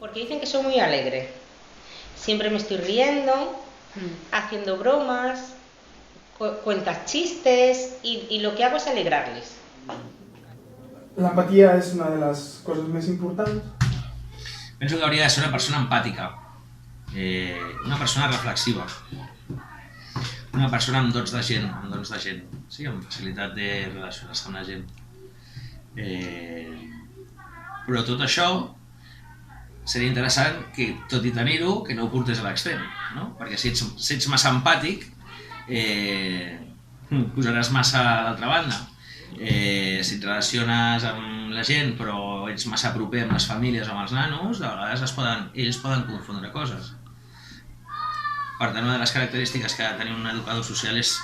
Porque dicen que soy muy alegre. Siempre me estoy riendo, haciendo bromas, cuentas chistes y lo que hago es alegrarles. L'empatia és una de les coses més importants. Penso que hauria de ser una persona empàtica, una persona reflexiva, una persona amb dots de gent, sí, amb facilitat de relacionar-se amb la gent. Però tot això seria interessant que, tot i tenir-ho, que no ho portés a l'extrem, no? Perquè si ets massa empàtic, posaràs massa a l'altra banda. Si et relaciones amb la gent però ets massa proper amb les famílies o amb els nanos, de vegades ells poden confondre coses. Per tant, una de les característiques que ha de tenir un educador social és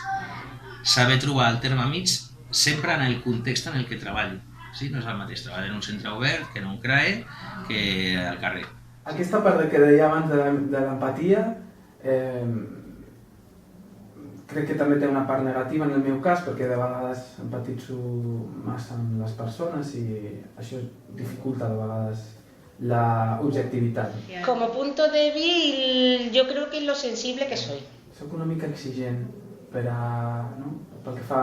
saber trobar el terme mig sempre en el context en el que treballi. Sí? No és el mateix treballar en un centre obert, que en un CRAE, que al carrer. Aquesta part que deia abans de l'empatia, crec que també té una part negativa en el meu cas, perquè de vegades empatitzo massa amb les persones i això dificulta de vegades la objectivitat. Como punto débil, yo creo que es lo sensible que soy. Soc una mica exigent pel que fa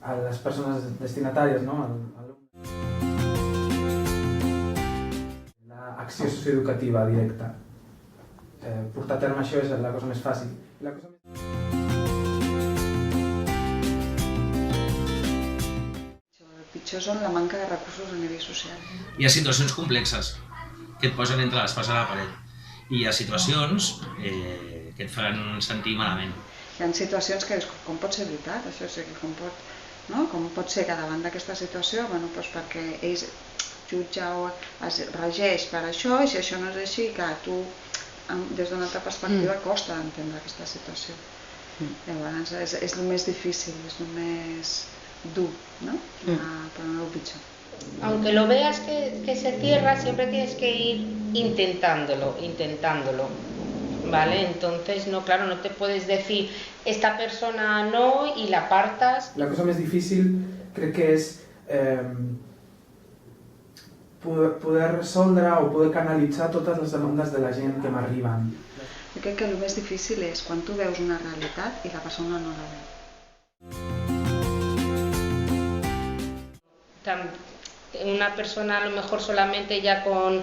a les persones destinatàries, l'acció socioeducativa directa. Portar a terme això és la cosa més fàcil. El pitjor són la manca de recursos a nivell social. Hi ha situacions complexes que et posen entre l'espasa i la paret i hi ha situacions que et fan sentir malament. Hi ha situacions que com pot ser veritat, això sí que com pot ser que davant d'aquesta situació, perquè ells jutja o es regeix per això i si això no és així, que tu des d'una altra perspectiva costa d'entendre aquesta situació. Llavors és el més difícil, és el més dur, ¿no? Però no el pitjor. Aunque lo veas que se cierra, siempre tienes que ir intentándolo, ¿vale? Entonces, no, claro, no te puedes decir esta persona no y la apartas. La cosa més difícil crec que és poder resoldre o poder canalitzar totes les demandes de la gent que m'arriben. Jo crec que el més difícil és quan tu veus una realitat i la persona no la veu. Una persona a lo mejor solamente ya con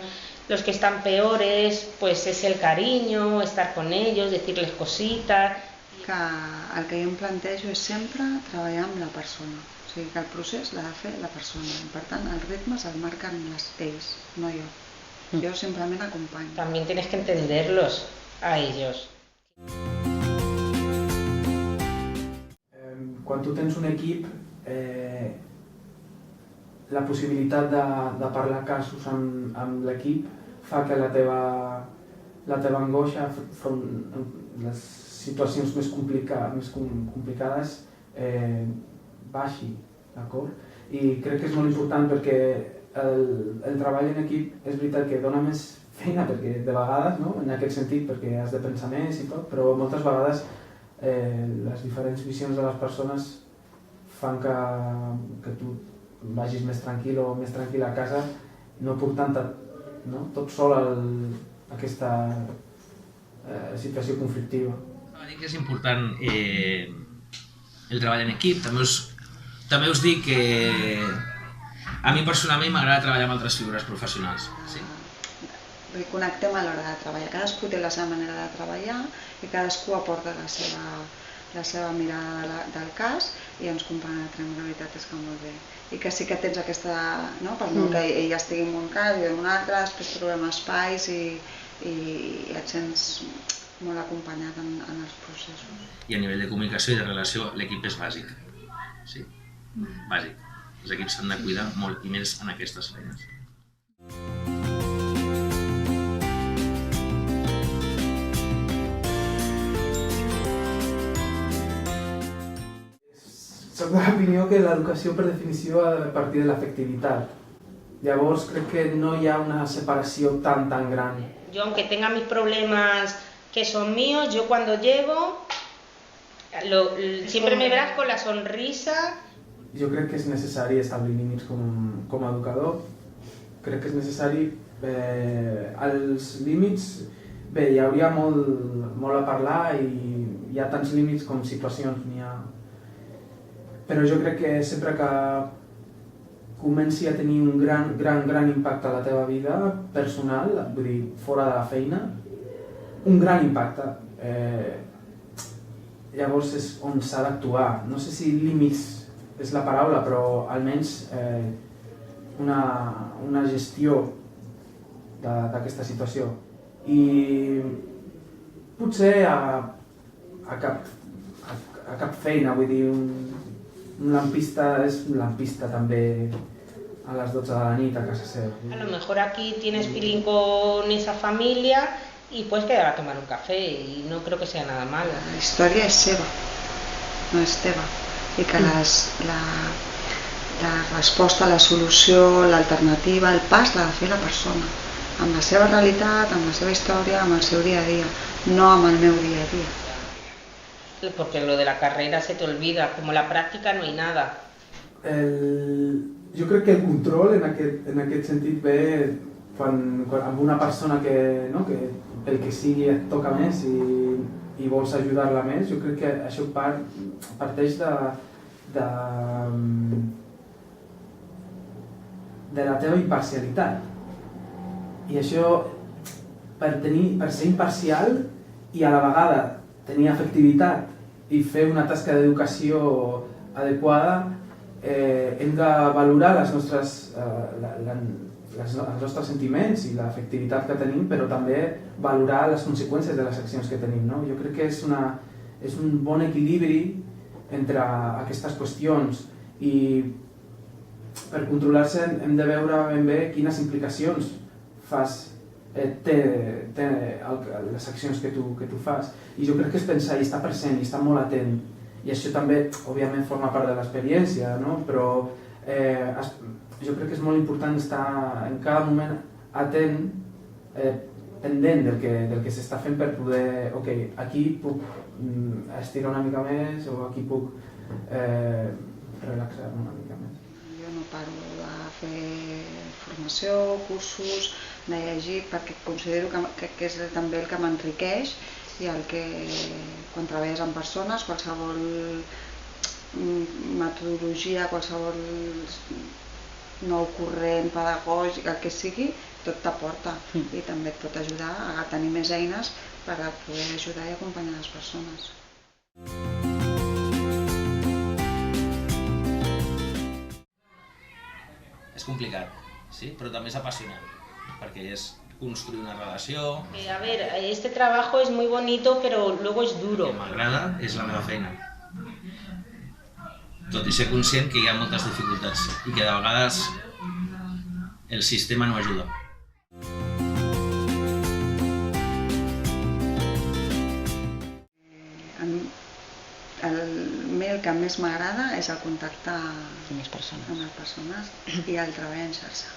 los que están peores, pues es el cariño, estar con ellos, decirles cositas. El que jo em plantejo és sempre treballar amb la persona. O sigui que el procés l'ha de fer la persona. Per tant, els ritmes els marquen ells, no jo. Jo simplement acompanyo. También tienes que entenderlos a ellos. Quan tu tens un equip, la possibilitat de parlar casos amb l'equip fa que la teva angoixa les situacions més complicades baixi, d'acord? I crec que és molt important perquè el treball en equip és veritat que dona més feina perquè de vegades, en aquest sentit, perquè has de pensar més i tot, però moltes vegades les diferents visions de les persones fan que tu vagis més tranquil o més tranquil a casa, no portant tot sol aquesta situació conflictiva. Dic que és important el treball en equip. També us dic que a mi personalment m'agrada treballar amb altres figures professionals. Connectem a l'hora de treballar. Cadascú té la seva manera de treballar i cadascú aporta la seva mirada del cas i ens compenetrem, la veritat és que molt bé. I que sí que tens aquesta, per molt que ella estigui en un cas i en un altre, després trobem espais i et sents molt acompanyat en els processos. I a nivell de comunicació i de relació l'equip és bàsic. Sí, bàsic. Els equips s'han de cuidar molt i més en aquestes feines. Soc de l'opinió que l'educació per definició ha de partir de l'afectivitat. Llavors crec que no hi ha una separació tan gran. Yo aunque tenga mis problemas que son míos, yo cuando llego siempre me verás con la sonrisa. Jo crec que és necessari establir límits com a educador crec que és necessari. Els límits, bé, hi hauria molt a parlar i hi ha tants límits com situacions n'hi ha. Però jo crec que sempre que comenci a tenir un gran impacte a la teva vida personal, vull dir, fora de la feina, un gran impacte, llavors és on s'ha d'actuar. No sé si límits és la paraula, però almenys una gestió d'aquesta situació. I potser a cap feina, vull dir, un lampista és un lampista també a les 12 de la nit a casa seva. A lo mejor aquí tienes feeling con esa familia y puedes quedar a tomar un café y no creo que sea nada malo. La història és seva, no és teva. I que la resposta, la solució, l'alternativa, el pas l'ha de fer la persona, amb la seva realitat, amb la seva història, amb el seu dia a dia, no amb el meu dia a dia. Porque lo de la carrera se te olvida, como la práctica no hay nada. Jo crec que el control en aquest sentit ve quan amb una persona que pel que sigui et toca més i vols ajudar-la més. Jo crec que això parteix de la teva imparcialitat. I això, per ser imparcial i a la vegada tenir efectivitat i fer una tasca d'educació adequada, hem de valorar els nostres sentiments i l'efectivitat que tenim, però també valorar les conseqüències de les accions que tenim. Jo crec que és un bon equilibri entre aquestes qüestions i per controlar-se hem de veure ben bé quines implicacions té les accions que tu fas. I jo crec que és pensar i estar present i estar molt atent. I això també, òbviament, forma part de l'experiència, però jo crec que és molt important estar en cada moment atent, pendent del que s'està fent per poder, aquí puc estirar una mica més o aquí puc relaxar-me una mica més. Jo no paro de fer formació, cursos, de llegir, perquè considero que és també el que m'enriqueix i el que, quan treballes amb persones, qualsevol metodologia, qualsevol nou corrent pedagògic, el que sigui, tot t'aporta i també et pot ajudar a tenir més eines per a poder ajudar i acompanyar les persones. És complicat, sí, però també és apassionant, perquè és construir una relació. A ver, este trabajo es muy bonito, pero luego es duro. El que m'agrada és la meva feina. Tot i ser conscient que hi ha moltes dificultats i que de vegades el sistema no ajuda. El que més m'agrada és el contacte amb les persones i el treball en xarxa.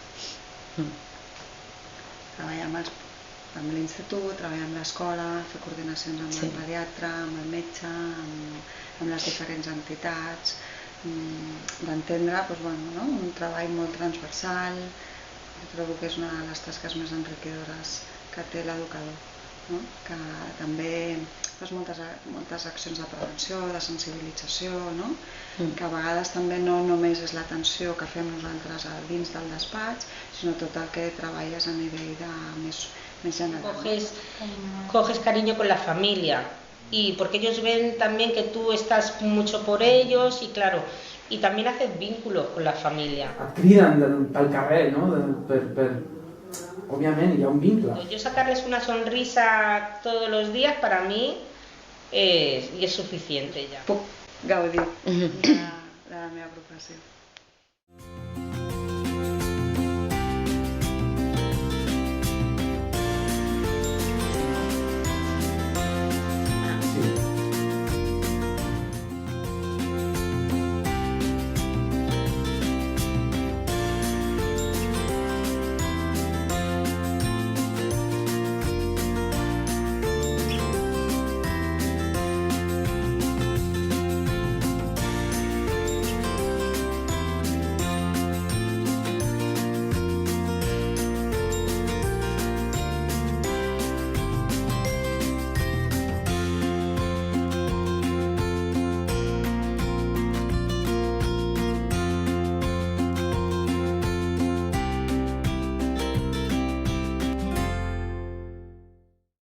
Treballar amb l'institut, treballar amb l'escola, fer coordinacions amb el pediatre, amb el metge, amb les diferents entitats, d'entendre un treball molt transversal. Jo trobo que és una de les tasques més enriquidores que té l'educador, que també fas moltes accions de prevenció, de sensibilització, que a vegades també no només és l'atenció que fem nosaltres dins del despatx, sinó tot el que treballes a nivell més general. Coges cariño con la familia y porque ellos ven también que tú estás mucho por ellos y claro, y también haces vínculos con la familia. Et criden pel carrer, òbviament hi ha un vincle. Yo sacarles una sonrisa todos los días para mí es suficiente ya. Puc gaudir de la meva professió.